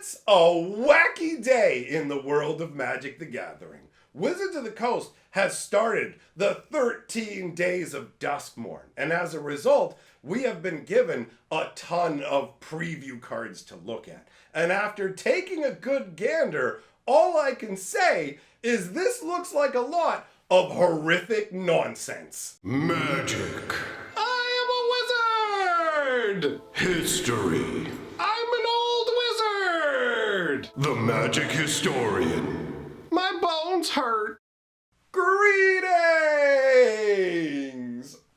It's a wacky day in the world of Magic the Gathering. Wizards of the Coast has started the 13 days of Duskmourn, and as a result, we have been given a ton of preview cards to look at. And after taking a good gander, all I can say is this looks like a lot of horrific nonsense. Magic. I am a wizard! History. I'm an old wizard! The Magic Historian. My bones hurt. Greetings!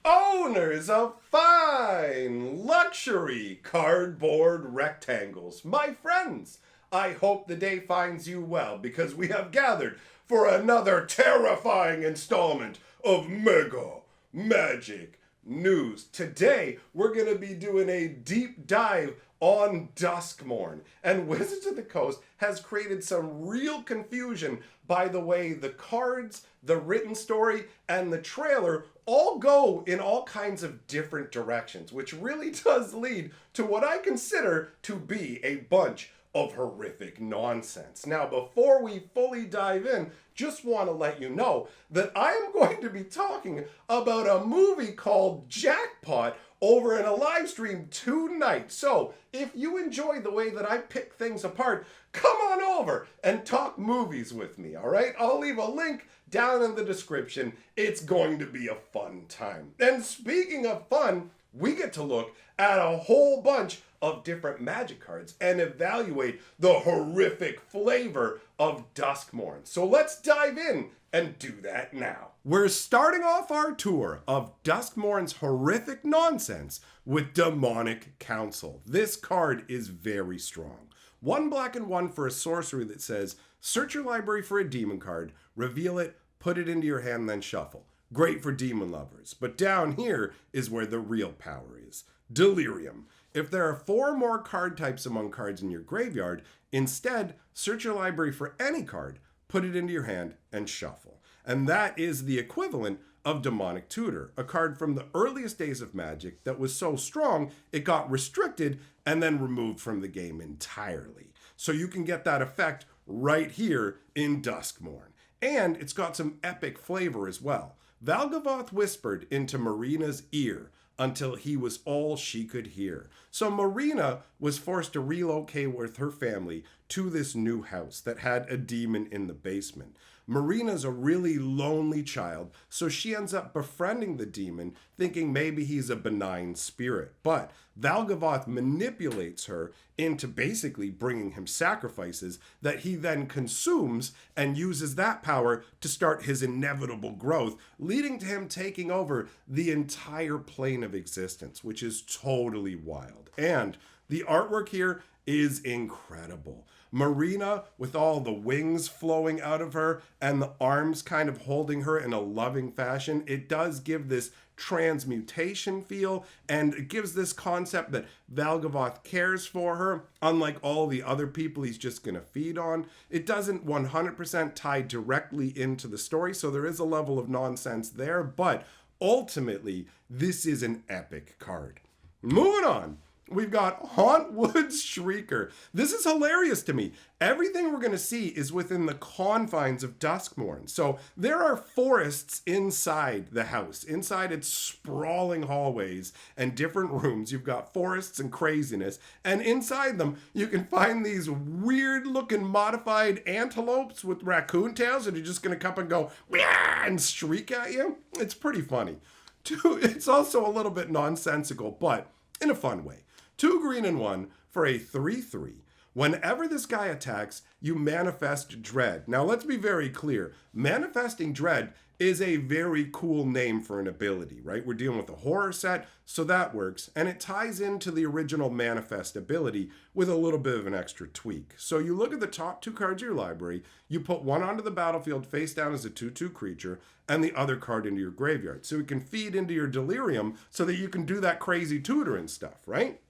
Owners of fine luxury cardboard rectangles, my friends. I hope the day finds you well because we have gathered for another terrifying installment of Mega Magic News. Today, we're going to be doing a deep dive on Duskmourn, and Wizards of the Coast has created some real confusion by the way the cards, the written story, and the trailer all go in all kinds of different directions, which really does lead to what I consider to be a bunch of horrific nonsense. Now, before we fully dive in, just want to let you know that I am going to be talking about a movie called Jackpot over in a live stream tonight. So if you enjoy the way that I pick things apart, come on over and talk movies with me, all right? I'll leave a link down in the description. It's going to be a fun time. And speaking of fun, we get to look at a whole bunch of different Magic cards and evaluate the horrific flavor of Duskmourn. So let's dive in and do that now. We're starting off our tour of Duskmourn's horrific nonsense with Demonic Council. This card is very strong. 1 black and 1 for a sorcery that says, search your library for a demon card, reveal it, put it into your hand, then shuffle. Great for demon lovers. But down here is where the real power is. Delirium. If there are 4 more card types among cards in your graveyard, instead, search your library for any card, put it into your hand, and shuffle. And that is the equivalent of Demonic Tutor, a card from the earliest days of Magic that was so strong it got restricted and then removed from the game entirely. So you can get that effect right here in Duskmourn. And it's got some epic flavor as well. Valgavoth whispered into Marina's ear until he was all she could hear. So Marina was forced to relocate with her family to this new house that had a demon in the basement. Marina's a really lonely child, so she ends up befriending the demon, thinking maybe he's a benign spirit. But Valgavoth manipulates her into basically bringing him sacrifices that he then consumes and uses that power to start his inevitable growth, leading to him taking over the entire plane of existence, which is totally wild. And the artwork here is incredible. Marina with all the wings flowing out of her and the arms kind of holding her in a loving fashion. It does give this transmutation feel, and it gives this concept that Valgavoth cares for her, unlike all the other people he's just going to feed on. It doesn't 100% tie directly into the story, so there is a level of nonsense there, but ultimately, this is an epic card. Moving on. We've got Hauntwood's Shrieker. This is hilarious to me. Everything we're going to see is within the confines of Duskmourn. So there are forests inside the house. Inside its sprawling hallways and different rooms. You've got forests and craziness. And inside them, you can find these weird looking modified antelopes with raccoon tails that are just going to come and go and shriek at you. It's pretty funny. It's also a little bit nonsensical, but in a fun way. 2 green and 1 for a 3/3. Whenever this guy attacks, you manifest Dread. Now let's be very clear. Manifesting Dread is a very cool name for an ability, right? We're dealing with a horror set, so that works. And it ties into the original Manifest ability with a little bit of an extra tweak. So you look at the top 2 cards of your library, you put one onto the battlefield face down as a 2/2 creature, and the other card into your graveyard. So it can feed into your Delirium so that you can do that crazy tutor and stuff, right?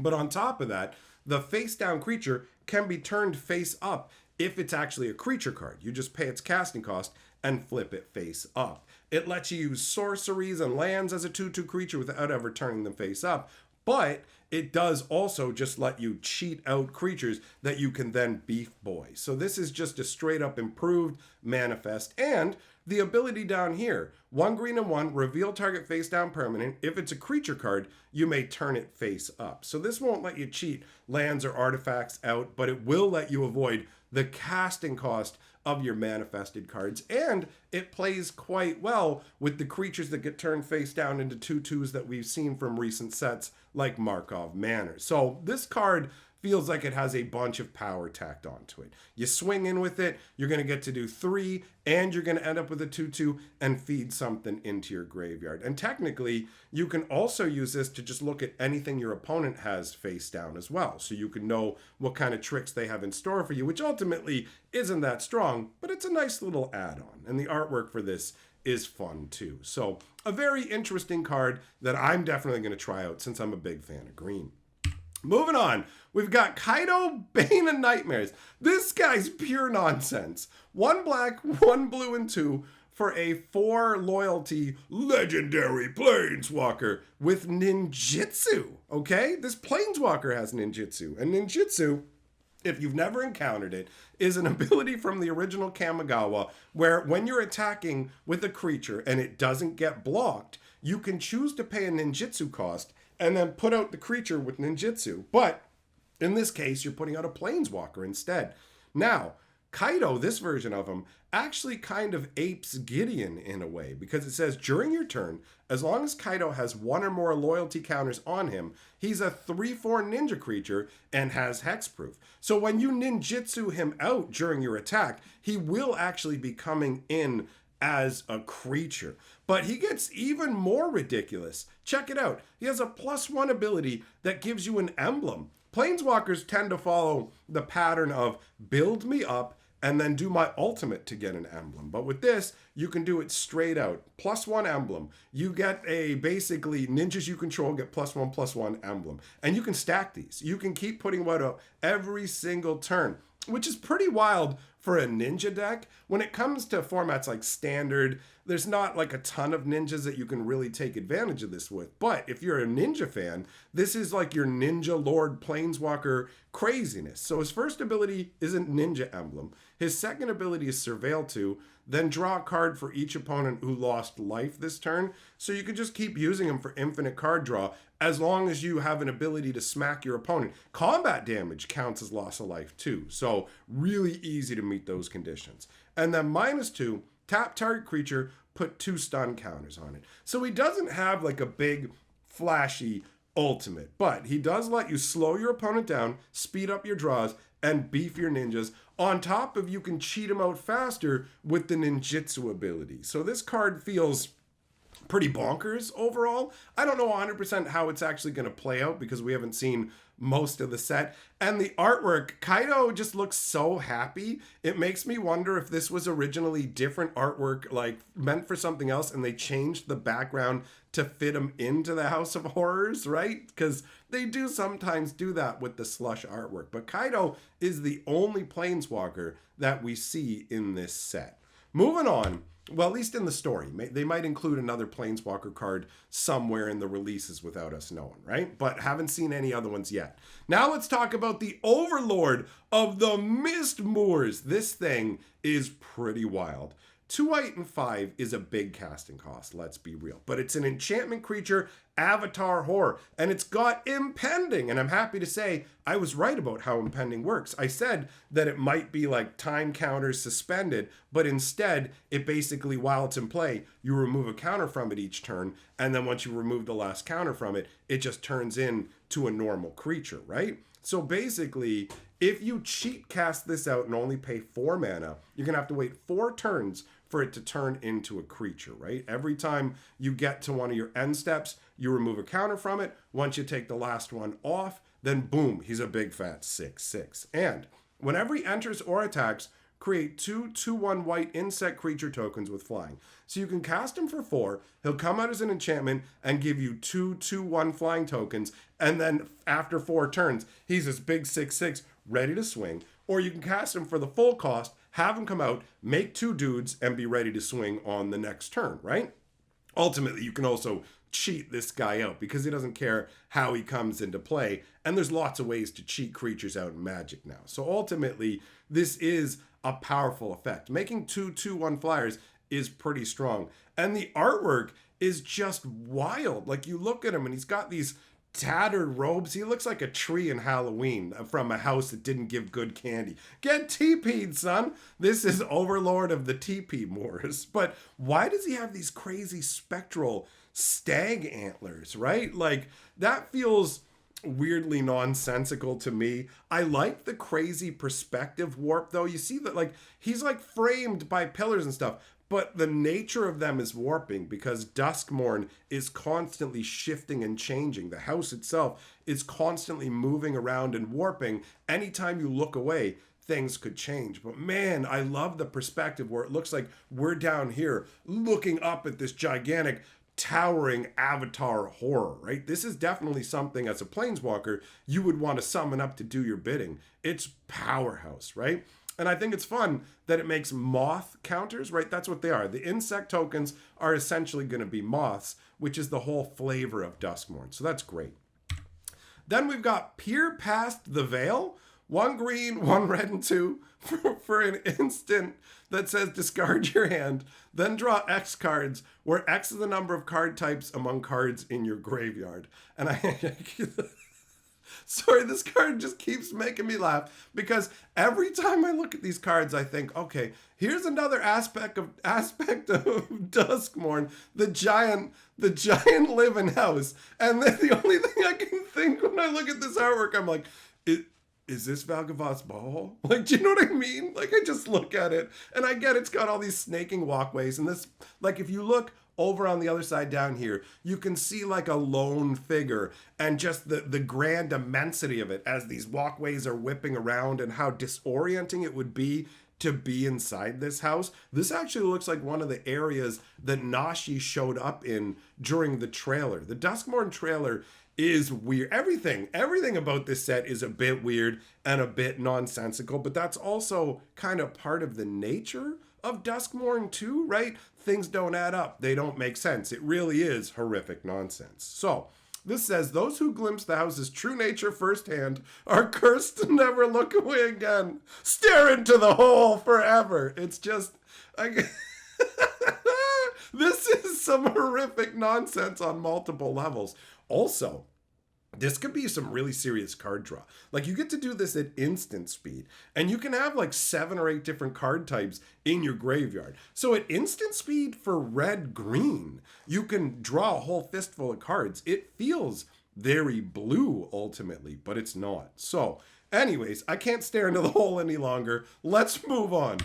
But on top of that, the face down creature can be turned face up if it's actually a creature card. You just pay its casting cost and flip it face up. It lets you use sorceries and lands as a 2/2 creature without ever turning them face up. But it does also just let you cheat out creatures that you can then beef boy. So this is just a straight up improved manifest. And the ability down here, 1 green and 1, reveal target face down permanent. If it's a creature card, you may turn it face up. So this won't let you cheat lands or artifacts out, but it will let you avoid the casting cost of your manifested cards, and it plays quite well with the creatures that get turned face down into 2/2s that we've seen from recent sets like Markov Manor. So this card feels like it has a bunch of power tacked onto it. You swing in with it, you're going to get to do 3, and you're going to end up with a 2/2 and feed something into your graveyard. And technically, you can also use this to just look at anything your opponent has face down as well. So you can know what kind of tricks they have in store for you, which ultimately isn't that strong, but it's a nice little add-on. And the artwork for this is fun too. So a very interesting card that I'm definitely going to try out since I'm a big fan of green. Moving on, we've got Kaido, Bane of Nightmares. This guy's pure nonsense. 1 black, 1 blue, and 2 for a 4 loyalty legendary planeswalker with ninjutsu. Okay? This planeswalker has ninjutsu. And ninjutsu, if you've never encountered it, is an ability from the original Kamigawa where when you're attacking with a creature and it doesn't get blocked, you can choose to pay a ninjutsu cost and then put out the creature with ninjutsu. But in this case, you're putting out a planeswalker instead. Now, Kaido, this version of him, actually kind of apes Gideon in a way, because it says during your turn, as long as Kaido has 1 or more loyalty counters on him, he's a 3/4 ninja creature and has hexproof. So when you ninjutsu him out during your attack, he will actually be coming in as a creature. But he gets even more ridiculous. Check it out. He has a +1 ability that gives you an emblem. Planeswalkers tend to follow the pattern of build me up and then do my ultimate to get an emblem. But with this, you can do it straight out. +1 emblem. You get a basically ninjas you control get +1/+1 emblem. And you can stack these. You can keep putting one up every single turn, which is pretty wild for a ninja deck. When it comes to formats like standard, there's not like a ton of ninjas that you can really take advantage of this with. But if you're a ninja fan, this is like your ninja lord planeswalker craziness. So his first ability is a ninja emblem. His second ability is surveil 2, then draw a card for each opponent who lost life this turn. So you can just keep using him for infinite card draw as long as you have an ability to smack your opponent. Combat damage counts as loss of life too. So really easy to meet those conditions. And then -2, tap target creature, put 2 stun counters on it. So he doesn't have like a big flashy ultimate, but he does let you slow your opponent down, speed up your draws, and beef your ninjas. On top of you can cheat him out faster with the ninjutsu ability. So this card feels pretty bonkers overall. I don't know 100% how it's actually going to play out because we haven't seen most of the set. And the artwork, Kaido just looks so happy. It makes me wonder if this was originally different artwork, like meant for something else, and they changed the background to fit him into the House of Horrors, right? Because they do sometimes do that with the slush artwork. But Kaido is the only planeswalker that we see in this set. Moving on. Well, at least in the story. They might include another Planeswalker card somewhere in the releases without us knowing, right? But haven't seen any other ones yet. Now let's talk about the Overlord of the Mistmoors. This thing is pretty wild. 2 white and 5 is a big casting cost, let's be real. But it's an enchantment creature, avatar horror, and it's got impending. And I'm happy to say I was right about how impending works. I said that it might be like time counters suspended, but instead it basically, while it's in play, you remove a counter from it each turn. And then once you remove the last counter from it, it just turns into a normal creature, right? So basically, if you cheat cast this out and only pay 4 mana, you're going to have to wait 4 turns for it to turn into a creature, right? Every time you get to one of your end steps, you remove a counter from it. Once you take the last one off, then boom, he's a big fat 6/6. And whenever he enters or attacks, create 2 2/1 white insect creature tokens with flying. So you can cast him for 4, he'll come out as an enchantment and give you 2 2/1 flying tokens, and then after 4 turns, he's this big 6/6 ready to swing. Or you can cast him for the full cost, have him come out, make 2 dudes, and be ready to swing on the next turn, right? Ultimately, you can also cheat this guy out because he doesn't care how he comes into play. And there's lots of ways to cheat creatures out in Magic now. So ultimately, this is a powerful effect. Making 2/2/1 flyers is pretty strong. And the artwork is just wild. Like, you look at him and he's got these tattered robes. He looks like a tree in Halloween from a house that didn't give good candy. Get TP'd, son. This is Overlord of the TP Moors. But why does he have these crazy spectral stag antlers, right? Like, that feels weirdly nonsensical to me. I like the crazy perspective warp, though. You see that, like, he's like framed by pillars and stuff, but the nature of them is warping because Duskmourn is constantly shifting and changing. The house itself is constantly moving around and warping. Anytime you look away, things could change. But man, I love the perspective where it looks like we're down here looking up at this gigantic towering avatar horror, right? This is definitely something as a planeswalker you would want to summon up to do your bidding. It's powerhouse, right? And I think it's fun that it makes moth counters, right? That's what they are. The insect tokens are essentially going to be moths, which is the whole flavor of Duskmourn. So that's great. Then we've got Peer Past the Veil. 1 green, 1 red, and 2 for an instant that says discard your hand, then draw X cards, where X is the number of card types among cards in your graveyard. And sorry, this card just keeps making me laugh because every time I look at these cards, I think, okay, here's another aspect of Duskmourn, the giant living house. And then the only thing I can think when I look at this artwork, I'm like, is this Valgavoth's ball? Like, do you know what I mean? Like, I just look at it and I get it's got all these snaking walkways, and this, like, if you look over on the other side down here, you can see like a lone figure and just the grand immensity of it as these walkways are whipping around and how disorienting it would be to be inside this house. This actually looks like one of the areas that Nashi showed up in during the trailer. The Duskmourn trailer is weird. Everything about this set is a bit weird and a bit nonsensical, but that's also kind of part of the nature of Duskmourn too, right? Things don't add up. They don't make sense. It really is horrific nonsense. So this says, those who glimpse the house's true nature firsthand are cursed to never look away again. Stare into the hole forever. It's just, this is some horrific nonsense on multiple levels. Also, this could be some really serious card draw. Like, you get to do this at instant speed, and you can have like 7 or 8 different card types in your graveyard. So at instant speed for red-green, you can draw a whole fistful of cards. It feels very blue ultimately, but it's not. So anyways, I can't stare into the hole any longer. Let's move on.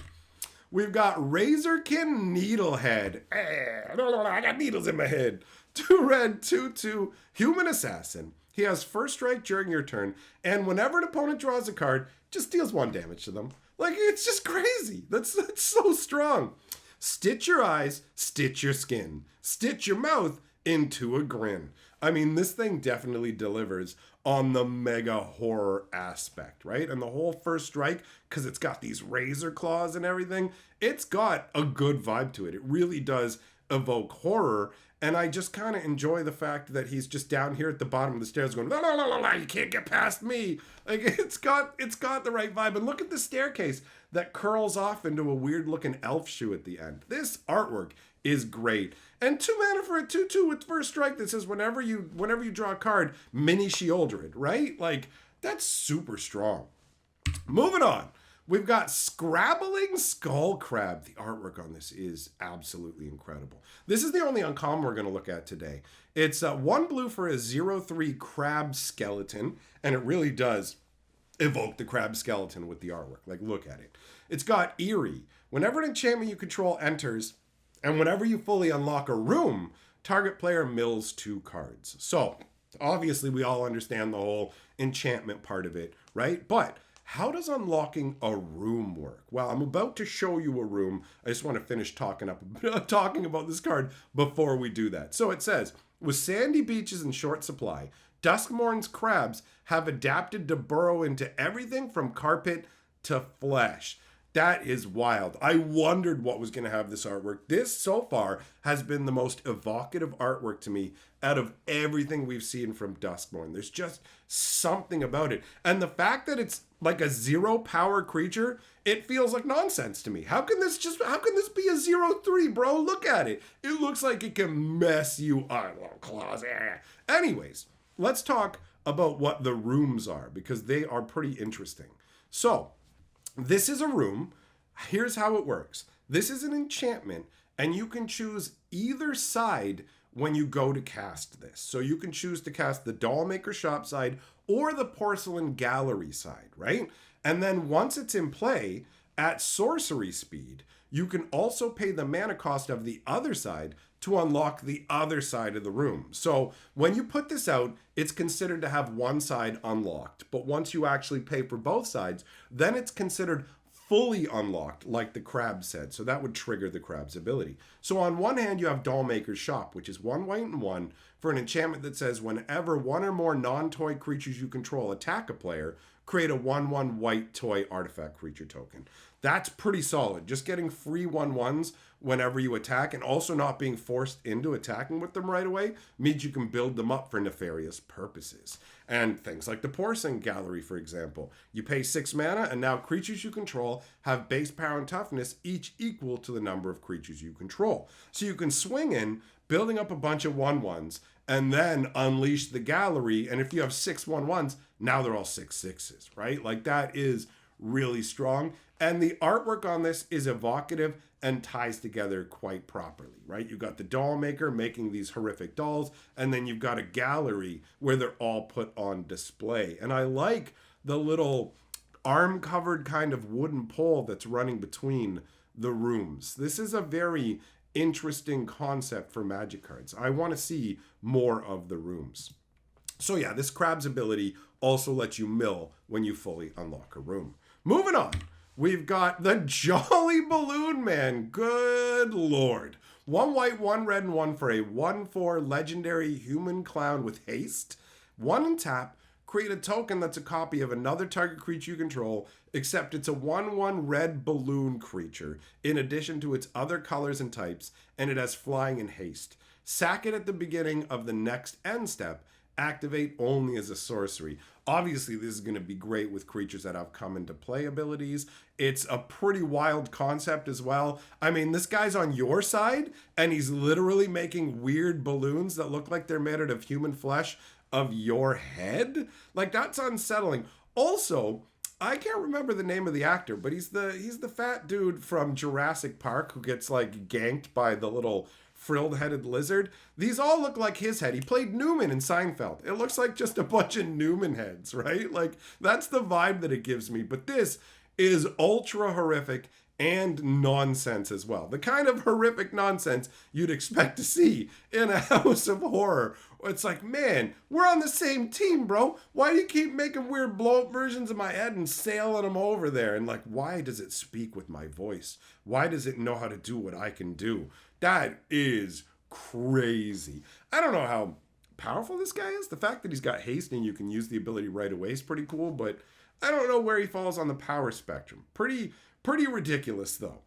We've got Razorkin Needlehead. I got needles in my head. 2 red, 2/2, human assassin. He has first strike during your turn, and whenever an opponent draws a card, just deals 1 damage to them. Like, it's just crazy. That's so strong. Stitch your eyes, stitch your skin, stitch your mouth into a grin. I mean, this thing definitely delivers on the mega horror aspect, right? And the whole first strike, because it's got these razor claws and everything, it's got a good vibe to it. It really does evoke horror. And I just kind of enjoy the fact that he's just down here at the bottom of the stairs going, la, la, la, la, la, you can't get past me. Like, it's got the right vibe. And look at the staircase that curls off into a weird looking elf shoe at the end. This artwork is great. And 2 mana for a 2/2 with first strike that says whenever you draw a card, mini Sheoldred, right? Like, that's super strong. Moving on. We've got Scrabbling Skullcrab. The artwork on this is absolutely incredible. This is the only uncommon we're going to look at today. It's 1 blue for a 0/3 crab skeleton, and it really does evoke the crab skeleton with the artwork. Like, look at it. It's got Eerie. Whenever an enchantment you control enters, and whenever you fully unlock a room, target player mills 2 cards. So, obviously, we all understand the whole enchantment part of it, right? But how does unlocking a room work? Well, I'm about to show you a room. I just want to finish talking about this card before we do that. So it says, with sandy beaches in short supply, Duskmourn's crabs have adapted to burrow into everything from carpet to flesh. That is wild. I wondered what was going to have this artwork. This, so far, has been the most evocative artwork to me out of everything we've seen from Duskmourn. There's just something about it. And the fact that it's like a 0 power creature, it feels like nonsense to me. How can this be a 0/3, bro? Look at it. It looks like it can mess you up. Little claws. Anyways, let's talk about what the rooms are, because they are pretty interesting. So, this is a room. Here's how it works. This is an enchantment, and you can choose either side when you go to cast this. So you can choose to cast the Dollmaker Shop side or the Porcelain Gallery side, right? And then once it's in play, at sorcery speed, you can also pay the mana cost of the other side to unlock the other side of the room. So when you put this out, it's considered to have one side unlocked. But once you actually pay for both sides, then it's considered fully unlocked, like the crab said. So that would trigger the crab's ability. So on one hand, you have Dollmaker's Shop, which is 1 white and 1 for an enchantment that says whenever one or more non-toy creatures you control attack a player, create a 1/1 white toy artifact creature token. That's pretty solid. Just getting free 1/1s whenever you attack, and also not being forced into attacking with them right away, means you can build them up for nefarious purposes. And things like the Porcelain Gallery, for example. You pay 6 mana, and now creatures you control have base power and toughness, each equal to the number of creatures you control. So you can swing in, building up a bunch of 1/1s, and then unleash the gallery, and if you have 6 1/1s, now they're all 6/6s, right? Like, that is really strong. And the artwork on this is evocative and ties together quite properly, right? You've got the doll maker making these horrific dolls, and then you've got a gallery where they're all put on display. And I like the little arm-covered kind of wooden pole that's running between the rooms. This is a very interesting concept for Magic cards. I want to see more of the rooms. So yeah, this crab's ability also lets you mill when you fully unlock a room. Moving on, we've got the Jolly Balloon Man. Good lord. 1 white, 1 red, and 1 for a 1/4 legendary human clown with haste. 1 and tap. Create a token that's a copy of another target creature you control, except it's a 1/1 red balloon creature, in addition to its other colors and types, and it has flying and haste. Sack it at the beginning of the next end step. Activate only as a sorcery. Obviously, this is going to be great with creatures that have come into play abilities. It's a pretty wild concept as well. I mean, this guy's on your side, and he's literally making weird balloons that look like they're made out of human flesh of your head. Like, that's unsettling. Also, I can't remember the name of the actor, but he's the fat dude from Jurassic Park who gets like ganked by the little frilled-headed lizard. These all look like his head. He played Newman in Seinfeld. It looks like just a bunch of Newman heads, right? Like, that's the vibe that it gives me. But this is ultra horrific and nonsense as well. The kind of horrific nonsense you'd expect to see in a house of horror. It's like, man, we're on the same team, bro. Why do you keep making weird blow-up versions of my head and sailing them over there? And like, why does it speak with my voice? Why does it know how to do what I can do? That is crazy. I don't know how powerful this guy is. The fact that he's got haste and you can use the ability right away is pretty cool, but I don't know where he falls on the power spectrum. Pretty ridiculous, though.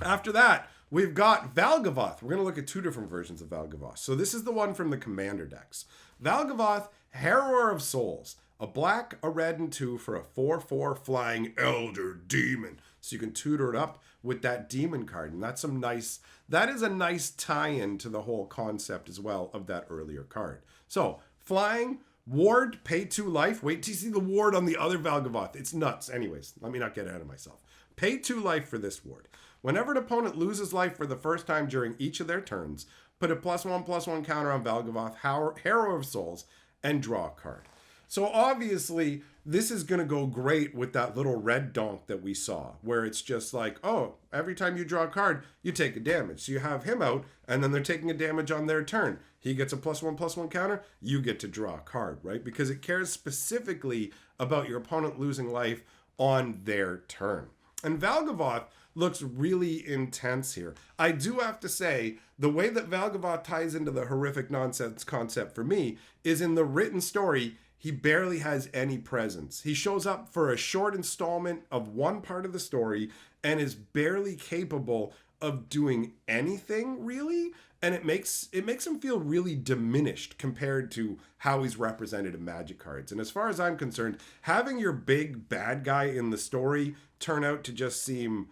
After that, we've got Valgavoth. We're going to look at 2 different versions of Valgavoth. So this is the one from the Commander decks. Valgavoth, Harrower of Souls. A black, a red, and 2 for a 4/4 flying Elder Demon. So you can tutor it up with that demon card. And that is a nice tie-in to the whole concept as well of that earlier card. So, flying, ward, pay 2 life. Wait till you see the ward on the other Valgavoth. It's nuts. Anyways, let me not get ahead of myself. Pay 2 life for this ward. Whenever an opponent loses life for the first time during each of their turns, put a +1/+1 counter on Valgavoth, Harrower of Souls, and draw a card. So obviously, this is going to go great with that little red donk that we saw, where it's just like, oh, every time you draw a card, you take a damage. So you have him out, and then they're taking a damage on their turn. He gets a +1/+1 counter, you get to draw a card, right? Because it cares specifically about your opponent losing life on their turn. And Valgavoth looks really intense here. I do have to say, the way that Valgavoth ties into the horrific nonsense concept for me is in the written story, he barely has any presence. He shows up for a short installment of one part of the story and is barely capable of doing anything really, and it makes him feel really diminished compared to how he's represented in Magic cards. And as far as I'm concerned, having your big bad guy in the story turn out to just seem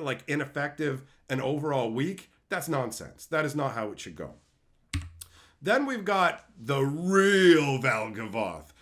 like ineffective and overall weak, that's nonsense. That is not how it should go. Then we've got the real Valgavoth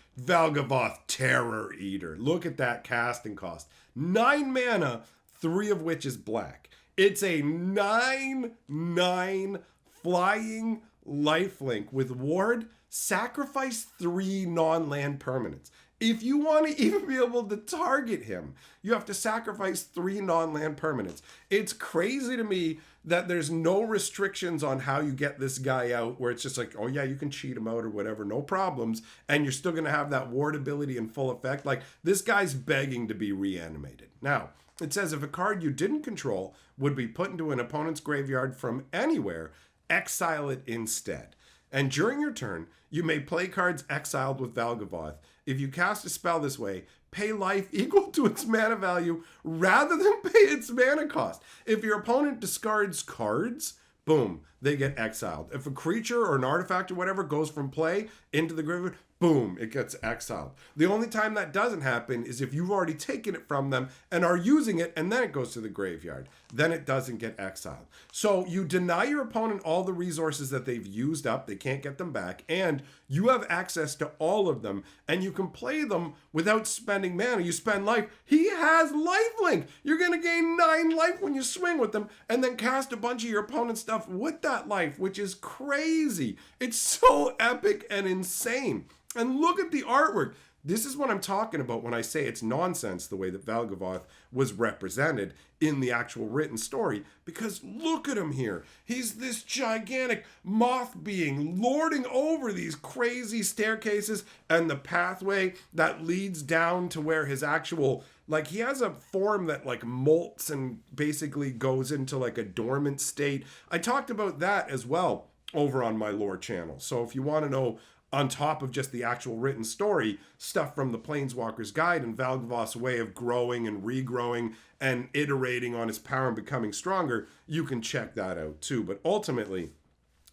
Terror Eater. Look at that casting cost. 9 mana, 3 of which is black. It's a 9/9 flying lifelink with ward. Sacrifice 3 non-land permanents. If you want to even be able to target him, you have to sacrifice 3 non-land permanents. It's crazy to me that there's no restrictions on how you get this guy out, where it's just like, oh yeah, you can cheat him out or whatever, no problems, and you're still going to have that ward ability in full effect. Like, this guy's begging to be reanimated. Now, it says if a card you didn't control would be put into an opponent's graveyard from anywhere, exile it instead. And during your turn, you may play cards exiled with Valgavoth. If you cast a spell this way, pay life equal to its mana value rather than pay its mana cost. If your opponent discards cards, boom, they get exiled. If a creature or an artifact or whatever goes from play into the graveyard, boom, it gets exiled. The only time that doesn't happen is if you've already taken it from them and are using it, and then it goes to the graveyard. Then it doesn't get exiled. So you deny your opponent all the resources that they've used up, they can't get them back, and you have access to all of them, and you can play them without spending mana. You spend life. He has lifelink. You're going to gain 9 life when you swing with them, and then cast a bunch of your opponent's stuff with that life, which is crazy. It's so epic and insane. And look at the artwork. This is what I'm talking about when I say it's nonsense the way that Valgavoth was represented in the actual written story. Because look at him here. He's this gigantic moth being lording over these crazy staircases and the pathway that leads down to where his actual, like, he has a form that like molts and basically goes into like a dormant state. I talked about that as well over on my lore channel. So if you want to know, on top of just the actual written story, stuff from the Planeswalker's Guide and Valgavoth's way of growing and regrowing and iterating on his power and becoming stronger, you can check that out too. But ultimately,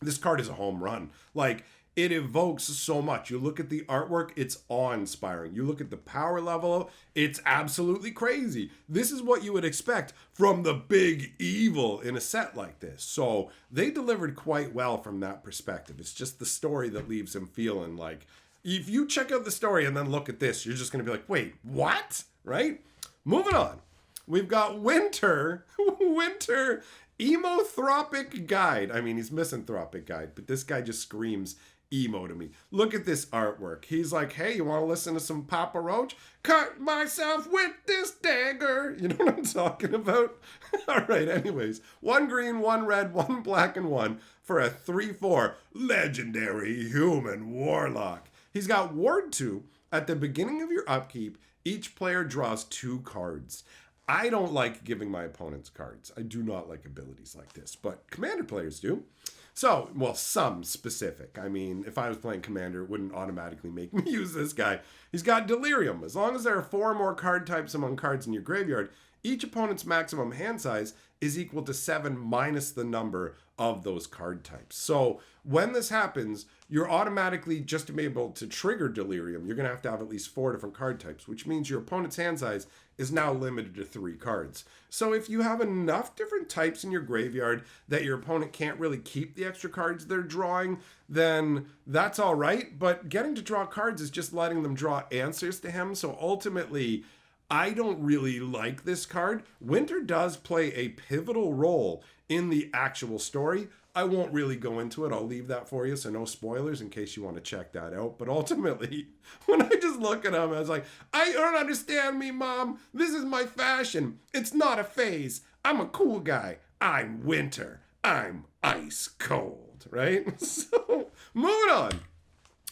this card is a home run. Like, it evokes so much. You look at the artwork, it's awe-inspiring. You look at the power level, it's absolutely crazy. This is what you would expect from the big evil in a set like this. So they delivered quite well from that perspective. It's just the story that leaves him feeling like, if you check out the story and then look at this, you're just going to be like, wait, what? Right? Moving on. We've got Winter Emothropic Guide. I mean, he's Misanthropic Guide, but this guy just screams emo to me. Look at this artwork. He's like, hey, you want to listen to some Papa Roach? Cut myself with this dagger. You know what I'm talking about? All right, anyways. 1 green, 1 red, 1 black, and 1 for a 3/4 legendary human warlock. He's got Ward 2. At the beginning of your upkeep, each player draws 2 cards. I don't like giving my opponents cards. I do not like abilities like this, but Commander players do. So, well, some specific. I mean, if I was playing Commander, it wouldn't automatically make me use this guy. He's got Delirium. As long as there are 4 more card types among cards in your graveyard, each opponent's maximum hand size is equal to 7 minus the number of those card types. So when this happens, you're automatically, just to be able to trigger Delirium, you're going to have at least 4 different card types, which means your opponent's hand size is now limited to 3 cards. So if you have enough different types in your graveyard that your opponent can't really keep the extra cards they're drawing, then that's all right. But getting to draw cards is just letting them draw answers to him. So ultimately, I don't really like this card. Winter does play a pivotal role in the actual story. I won't really go into it. I'll leave that for you, so no spoilers in case you want to check that out. But ultimately, when I just look at him, I was like, I don't understand me, Mom. This is my fashion. It's not a phase. I'm a cool guy. I'm Winter. I'm ice cold, right? So, moving on.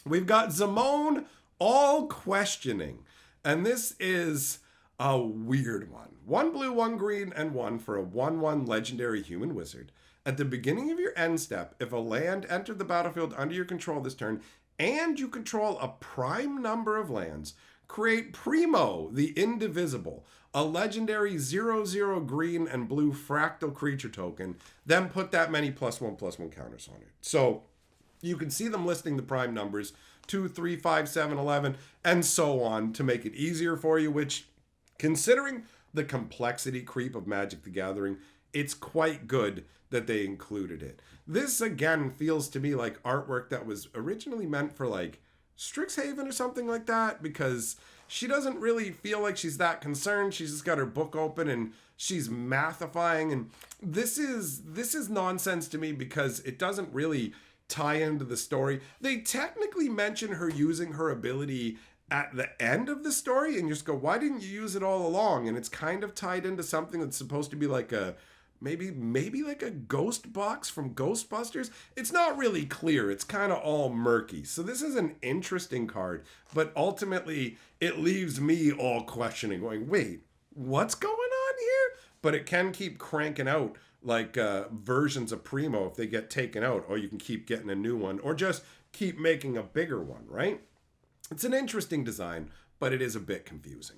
We've got Zamone All Questioning. And this is a weird one. 1 blue, 1 green, and 1 for a 1/1 legendary human wizard. At the beginning of your end step, if a land entered the battlefield under your control this turn, and you control a prime number of lands, create Primo, the Indivisible, a legendary 0/0 green and blue fractal creature token, then put that many +1/+1 counters on it. So you can see them listing the prime numbers 2, 3, 5, 7, 11, and so on to make it easier for you, which, considering the complexity creep of Magic the Gathering, it's quite good that they included it. This, again, feels to me like artwork that was originally meant for, like, Strixhaven or something like that, because she doesn't really feel like she's that concerned. She's just got her book open and she's mathifying, and this is nonsense to me because it doesn't really tie into the story. They technically mention her using her ability at the end of the story, and you just go, why didn't you use it all along? And it's kind of tied into something that's supposed to be like a maybe like a ghost box from Ghostbusters. It's not really clear. It's kind of all murky. So this is an interesting card, but ultimately it leaves me all questioning, going, wait, what's going on here? But it can keep cranking out like versions of Primo if they get taken out, or you can keep getting a new one, or just keep making a bigger one, right? It's an interesting design, but it is a bit confusing.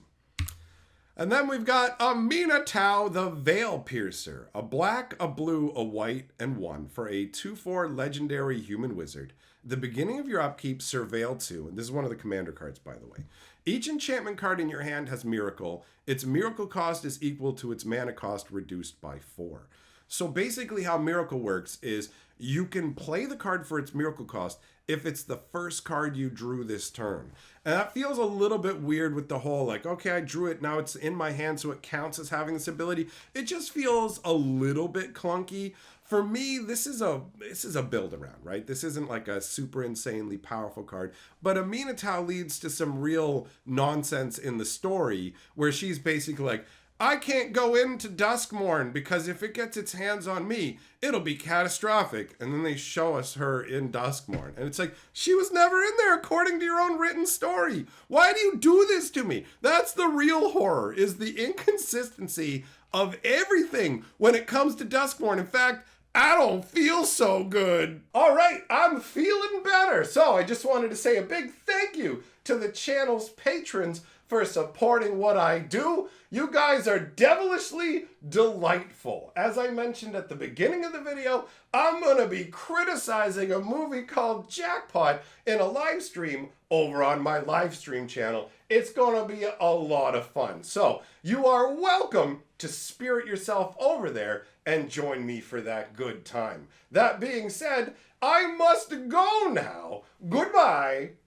And then we've got Amina Tau, the Veil Piercer. A black, a blue, a white, and 1 for a 2/4 legendary human wizard. The beginning of your upkeep, Surveil 2. And this is one of the commander cards, by the way. Each enchantment card in your hand has Miracle. Its Miracle cost is equal to its mana cost reduced by 4. So basically how Miracle works is you can play the card for its Miracle cost if it's the first card you drew this turn. And that feels a little bit weird with the whole, like, okay, I drew it, now it's in my hand, so it counts as having this ability. It just feels a little bit clunky. For me, this is a build around, right? This isn't like a super insanely powerful card. But Amina Tau leads to some real nonsense in the story where she's basically like, I can't go into Duskmourn because if it gets its hands on me, it'll be catastrophic. And then they show us her in Duskmourn. And it's like, she was never in there according to your own written story. Why do you do this to me? That's the real horror, is the inconsistency of everything when it comes to Duskmourn. In fact, I don't feel so good. All right, I'm feeling better. So I just wanted to say a big thank you to the channel's patrons for supporting what I do. You guys are devilishly delightful. As I mentioned at the beginning of the video, I'm gonna be criticizing a movie called Jackpot in a live stream over on my live stream channel. It's gonna be a lot of fun. So you are welcome to spirit yourself over there and join me for that good time. That being said, I must go now. Goodbye.